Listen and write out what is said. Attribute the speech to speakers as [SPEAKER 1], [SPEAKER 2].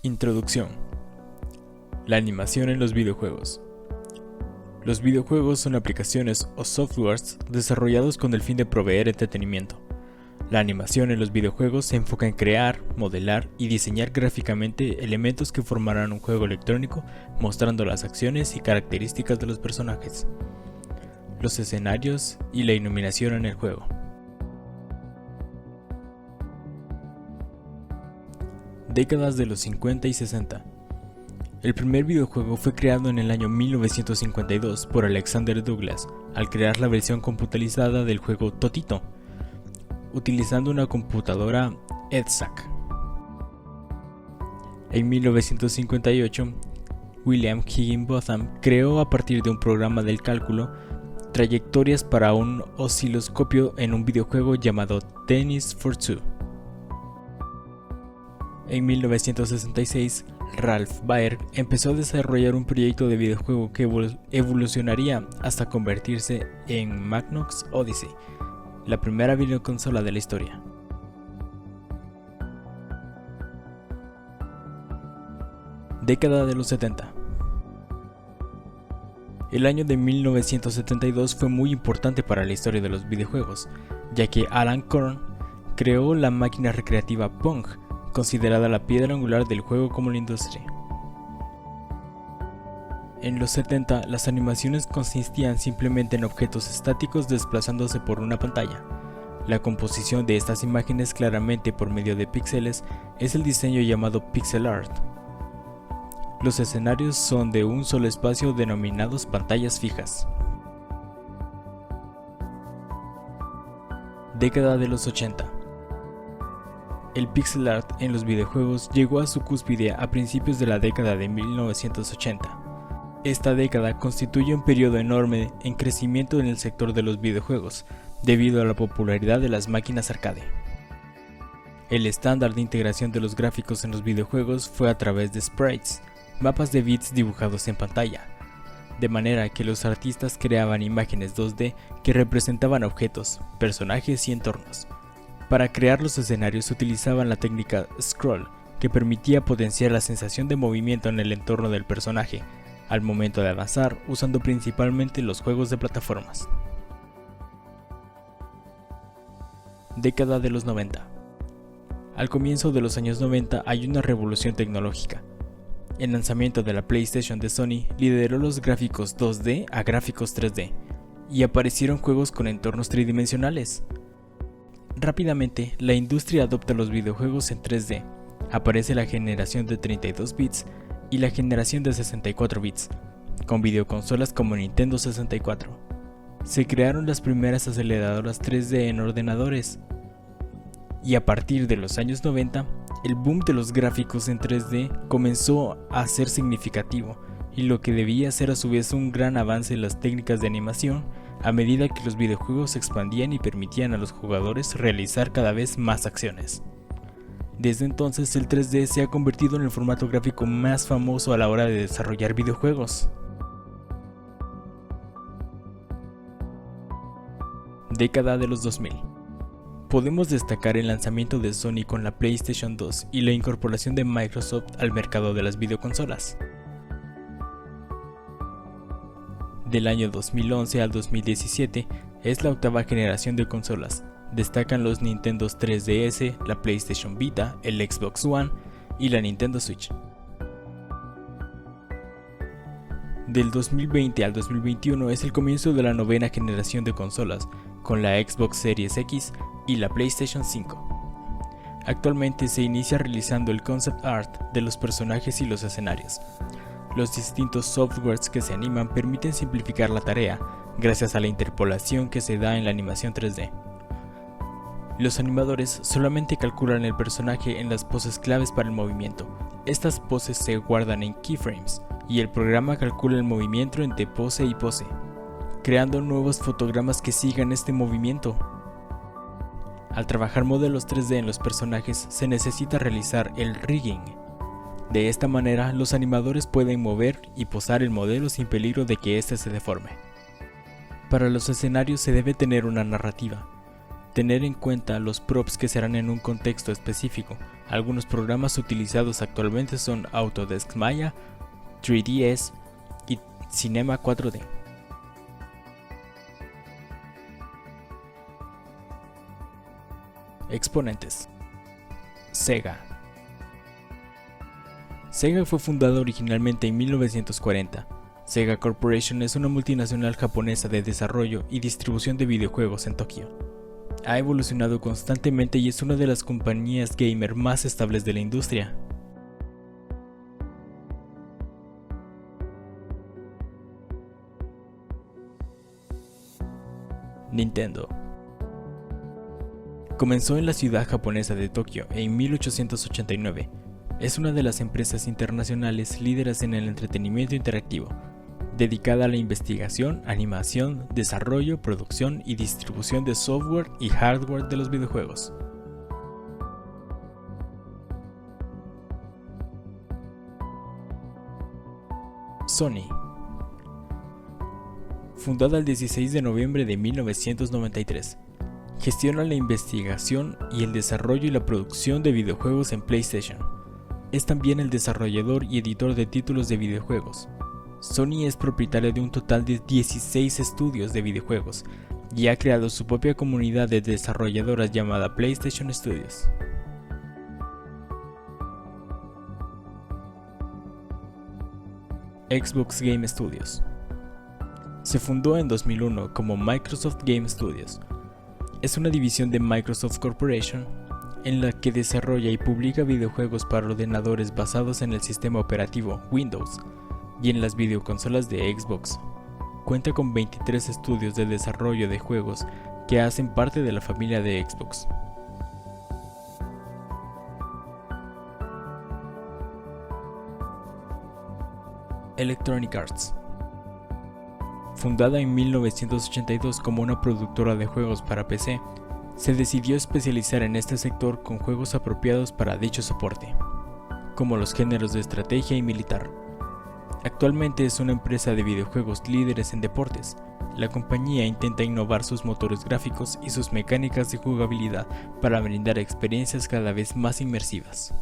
[SPEAKER 1] Introducción. La animación en los videojuegos. Los videojuegos son aplicaciones o softwares desarrollados con el fin de proveer entretenimiento. La animación en los videojuegos se enfoca en crear, modelar y diseñar gráficamente elementos que formarán un juego electrónico, mostrando las acciones y características de los personajes, los escenarios y la iluminación en el juego. Décadas de los 50 y 60. El primer videojuego fue creado en el año 1952 por Alexander Douglas al crear la versión computarizada del juego Totito, utilizando una computadora EDSAC. En 1958, William Higginbotham creó a partir de un programa del cálculo trayectorias para un osciloscopio en un videojuego llamado Tennis for Two. En 1966, Ralph Baer empezó a desarrollar un proyecto de videojuego que evolucionaría hasta convertirse en Magnus Odyssey, la primera videoconsola de la historia. Década de los 70. El año de 1972 fue muy importante para la historia de los videojuegos, ya que Alan Korn creó la máquina recreativa Pong, considerada la piedra angular del juego como la industria. En los 70, las animaciones consistían simplemente en objetos estáticos desplazándose por una pantalla. La composición de estas imágenes claramente por medio de píxeles es el diseño llamado pixel art. Los escenarios son de un solo espacio denominados pantallas fijas. Década de los 80. El pixel art en los videojuegos llegó a su cúspide a principios de la década de 1980. Esta década constituye un periodo enorme en crecimiento en el sector de los videojuegos, debido a la popularidad de las máquinas arcade. El estándar de integración de los gráficos en los videojuegos fue a través de sprites, mapas de bits dibujados en pantalla, de manera que los artistas creaban imágenes 2D que representaban objetos, personajes y entornos. Para crear los escenarios utilizaban la técnica scroll, que permitía potenciar la sensación de movimiento en el entorno del personaje, al momento de avanzar, usando principalmente los juegos de plataformas. Década de los 90. Al comienzo de los años 90 hay una revolución tecnológica. El lanzamiento de la PlayStation de Sony lideró los gráficos 2D a gráficos 3D, y aparecieron juegos con entornos tridimensionales. Rápidamente, la industria adopta los videojuegos en 3D. Aparece la generación de 32 bits y la generación de 64 bits, con videoconsolas como Nintendo 64. Se crearon las primeras aceleradoras 3D en ordenadores. Y a partir de los años 90, el boom de los gráficos en 3D comenzó a ser significativo, y lo que debía ser a su vez un gran avance en las técnicas de animación, a medida que los videojuegos se expandían y permitían a los jugadores realizar cada vez más acciones. Desde entonces el 3D se ha convertido en el formato gráfico más famoso a la hora de desarrollar videojuegos. Década de los 2000. Podemos destacar el lanzamiento de Sony con la PlayStation 2 y la incorporación de Microsoft al mercado de las videoconsolas. Del año 2011 al 2017 es la octava generación de consolas. Destacan los Nintendo 3DS, la PlayStation Vita, el Xbox One y la Nintendo Switch. Del 2020 al 2021 es el comienzo de la novena generación de consolas, con la Xbox Series X y la PlayStation 5. Actualmente se inicia realizando el concept art de los personajes y los escenarios. Los distintos softwares que se animan permiten simplificar la tarea, gracias a la interpolación que se da en la animación 3D. Los animadores solamente calculan el personaje en las poses claves para el movimiento. Estas poses se guardan en keyframes, y el programa calcula el movimiento entre pose y pose, creando nuevos fotogramas que sigan este movimiento. Al trabajar modelos 3D en los personajes, se necesita realizar el rigging. De esta manera, los animadores pueden mover y posar el modelo sin peligro de que éste se deforme. Para los escenarios se debe tener una narrativa. tener en cuenta los props que serán en un contexto específico. Algunos programas utilizados actualmente son Autodesk Maya, 3ds y Cinema 4D. Exponentes. Sega. Sega fue fundada originalmente en 1940. Sega Corporation es una multinacional japonesa de desarrollo y distribución de videojuegos en Tokio. Ha evolucionado constantemente y es una de las compañías gamer más estables de la industria. Nintendo. Comenzó en la ciudad japonesa de Tokio en 1889. Es una de las empresas internacionales líderes en el entretenimiento interactivo, dedicada a la investigación, animación, desarrollo, producción y distribución de software y hardware de los videojuegos. Sony. Fundada el 16 de noviembre de 1993. Gestiona la investigación y el desarrollo y la producción de videojuegos en PlayStation. Es también el desarrollador y editor de títulos de videojuegos. Sony es propietario de un total de 16 estudios de videojuegos y ha creado su propia comunidad de desarrolladoras llamada PlayStation Studios. Xbox Game Studios. Se fundó en 2001 como Microsoft Game Studios. Es una división de Microsoft Corporation en la que desarrolla y publica videojuegos para ordenadores basados en el sistema operativo Windows y en las videoconsolas de Xbox. Cuenta con 23 estudios de desarrollo de juegos que hacen parte de la familia de Xbox. Electronic Arts. Fundada en 1982 como una productora de juegos para PC, se decidió especializar en este sector con juegos apropiados para dicho soporte, como los géneros de estrategia y militar. Actualmente es una empresa de videojuegos líderes en deportes. La compañía intenta innovar sus motores gráficos y sus mecánicas de jugabilidad para brindar experiencias cada vez más inmersivas.